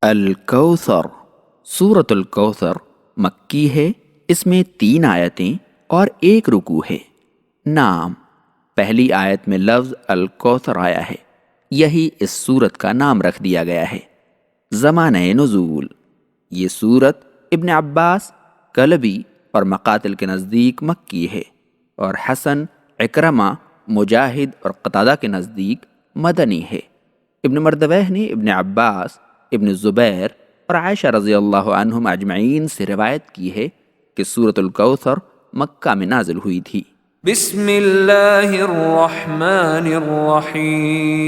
الکوثر سورۃ الکوثر مکی ہے۔ اس میں 3 آیتیں اور 1 رکوع ہے۔ نام: پہلی آیت میں لفظ الکوثر آیا ہے، یہی اس سورت کا نام رکھ دیا گیا ہے۔ زمانہ نزول: یہ سورت ابن عباس، کلبی اور مقاتل کے نزدیک مکی ہے، اور حسن، عکرمہ، مجاہد اور قتادہ کے نزدیک مدنی ہے۔ ابن مردویہ نے ابن عباس، ابن زبیر اور عائشہ رضی اللہ عنہم اجمعین سے روایت کی ہے کہ سورۃ الکوثر مکہ میں نازل ہوئی تھی۔ بسم اللہ الرحمن الرحیم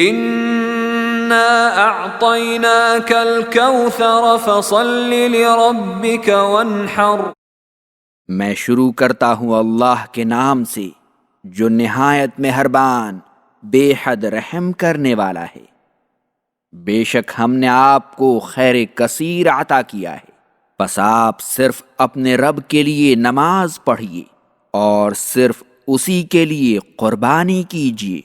انا اعطیناک الکوثر فصل لربک وانحر۔ میں شروع کرتا ہوں اللہ کے نام سے جو نہایت مہربان، بے حد رحم کرنے والا ہے۔ بے شک ہم نے آپ کو خیر کثیر عطا کیا ہے، بس آپ صرف اپنے رب کے لیے نماز پڑھیے اور صرف اسی کے لیے قربانی کیجیے۔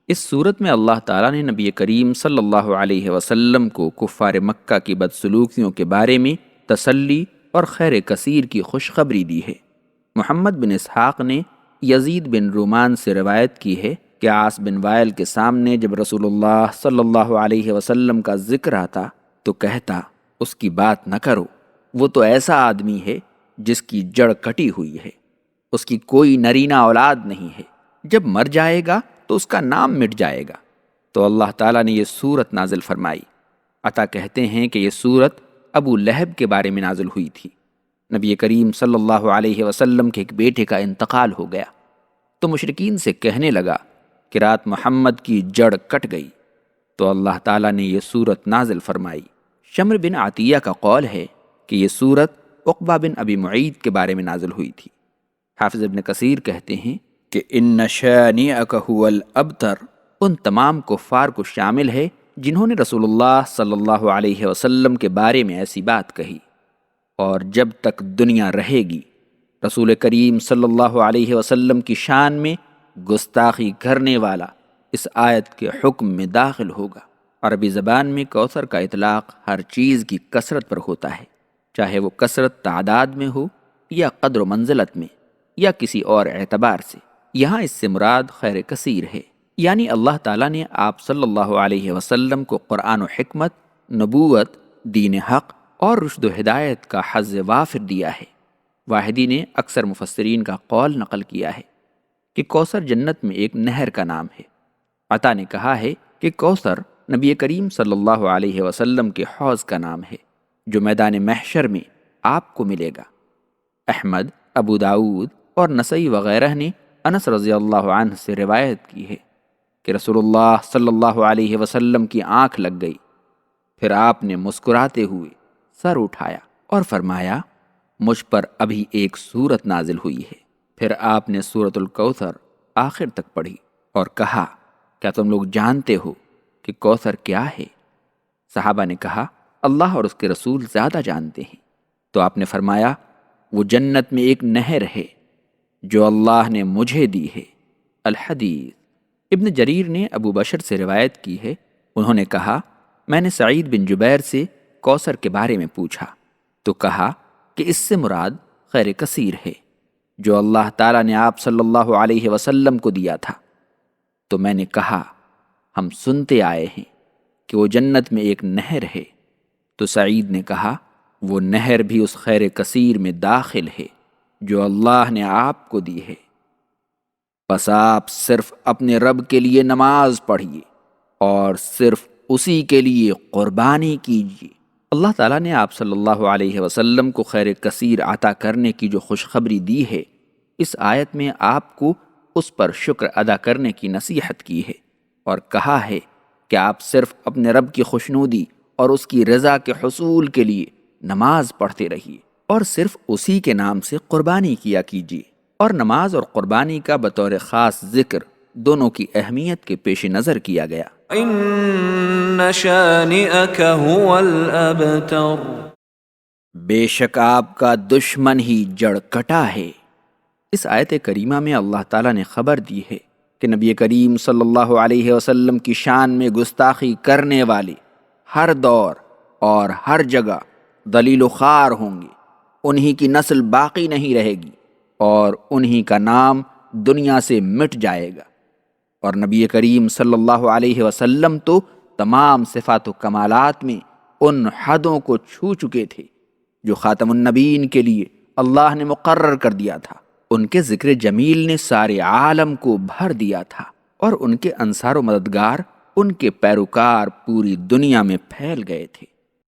اس صورت میں اللہ تعالیٰ نے نبی کریم صلی اللہ علیہ وسلم کو کفار مکہ کی بدسلوکیوں کے بارے میں تسلی اور خیر کثیر کی خوشخبری دی ہے۔ محمد بن اسحاق نے یزید بن رومان سے روایت کی ہے کہ عاص بن وائل کے سامنے جب رسول اللہ صلی اللہ علیہ وسلم کا ذکر آتا تو کہتا، اس کی بات نہ کرو، وہ تو ایسا آدمی ہے جس کی جڑ کٹی ہوئی ہے، اس کی کوئی نرینہ اولاد نہیں ہے، جب مر جائے گا تو اس کا نام مٹ جائے گا۔ تو اللہ تعالیٰ نے یہ سورت نازل فرمائی۔ عطا کہتے ہیں کہ یہ سورت ابو لہب کے بارے میں نازل ہوئی تھی۔ نبی کریم صلی اللہ علیہ وسلم کے ایک بیٹے کا انتقال ہو گیا تو مشرکین سے کہنے لگا کہ رات محمد کی جڑ کٹ گئی، تو اللہ تعالیٰ نے یہ سورت نازل فرمائی۔ شمر بن عطیہ کا قول ہے کہ یہ سورت عقبہ بن ابی معیط کے بارے میں نازل ہوئی تھی۔ حافظ ابن کثیر کہتے ہیں کہ ان شانئک هو الابتر ان تمام کفار کو شامل ہے جنہوں نے رسول اللہ صلی اللہ علیہ وسلم کے بارے میں ایسی بات کہی، اور جب تک دنیا رہے گی رسول کریم صلی اللہ علیہ وسلم کی شان میں گستاخی کرنے والا اس آیت کے حکم میں داخل ہوگا۔ عربی زبان میں کوثر کا اطلاق ہر چیز کی کثرت پر ہوتا ہے، چاہے وہ کثرت تعداد میں ہو یا قدر و منزلت میں یا کسی اور اعتبار سے۔ یہاں اس سے مراد خیر کثیر ہے، یعنی اللہ تعالیٰ نے آپ صلی اللہ علیہ وسلم کو قرآن و حکمت، نبوت، دین حق اور رشد و ہدایت کا حظ وافر دیا ہے۔ واحدی نے اکثر مفسرین کا قول نقل کیا ہے کہ کوثر جنت میں ایک نہر کا نام ہے۔ عطا نے کہا ہے کہ کوثر نبی کریم صلی اللہ علیہ وسلم کے حوض کا نام ہے جو میدان محشر میں آپ کو ملے گا۔ احمد، ابو داود اور نسائی وغیرہ نے انس رضی اللہ عنہ سے روایت کی ہے کہ رسول اللہ صلی اللہ علیہ وسلم کی آنکھ لگ گئی، پھر آپ نے مسکراتے ہوئے سر اٹھایا اور فرمایا، مجھ پر ابھی ایک سورت نازل ہوئی ہے۔ پھر آپ نے سورۃ الکوثر آخر تک پڑھی اور کہا، کیا تم لوگ جانتے ہو کہ کوثر کیا ہے؟ صحابہ نے کہا، اللہ اور اس کے رسول زیادہ جانتے ہیں۔ تو آپ نے فرمایا، وہ جنت میں ایک نہر ہے جو اللہ نے مجھے دی ہے۔ الحدیث۔ ابن جریر نے ابو بشر سے روایت کی ہے، انہوں نے کہا، میں نے سعید بن جبیر سے کوثر کے بارے میں پوچھا تو کہا کہ اس سے مراد خیر کثیر ہے جو اللہ تعالیٰ نے آپ صلی اللہ علیہ وسلم کو دیا تھا۔ تو میں نے کہا، ہم سنتے آئے ہیں کہ وہ جنت میں ایک نہر ہے۔ تو سعید نے کہا، وہ نہر بھی اس خیر کثیر میں داخل ہے جو اللہ نے آپ کو دی ہے، بس آپ صرف اپنے رب کے لیے نماز پڑھیے اور صرف اسی کے لیے قربانی کیجیے۔ اللہ تعالیٰ نے آپ صلی اللہ علیہ وسلم کو خیر کثیر عطا کرنے کی جو خوشخبری دی ہے، اس آیت میں آپ کو اس پر شکر ادا کرنے کی نصیحت کی ہے اور کہا ہے کہ آپ صرف اپنے رب کی خوشنودی اور اس کی رضا کے حصول کے لیے نماز پڑھتے رہیے اور صرف اسی کے نام سے قربانی کیا کیجیے۔ اور نماز اور قربانی کا بطور خاص ذکر دونوں کی اہمیت کے پیش نظر کیا گیا۔ ان شانئک هو الابتر۔ بے شک آپ کا دشمن ہی جڑ کٹا ہے۔ اس آیت کریمہ میں اللہ تعالیٰ نے خبر دی ہے کہ نبی کریم صلی اللہ علیہ وسلم کی شان میں گستاخی کرنے والے ہر دور اور ہر جگہ ذلیل و خوار ہوں گے، انہی کی نسل باقی نہیں رہے گی اور انہی کا نام دنیا سے مٹ جائے گا۔ اور نبی کریم صلی اللہ علیہ وسلم تو تمام صفات و کمالات میں ان حدوں کو چھو چکے تھے جو خاتم النبیین کے لیے اللہ نے مقرر کر دیا تھا۔ ان کے ذکر جمیل نے سارے عالم کو بھر دیا تھا اور ان کے انصار و مددگار، ان کے پیروکار پوری دنیا میں پھیل گئے تھے۔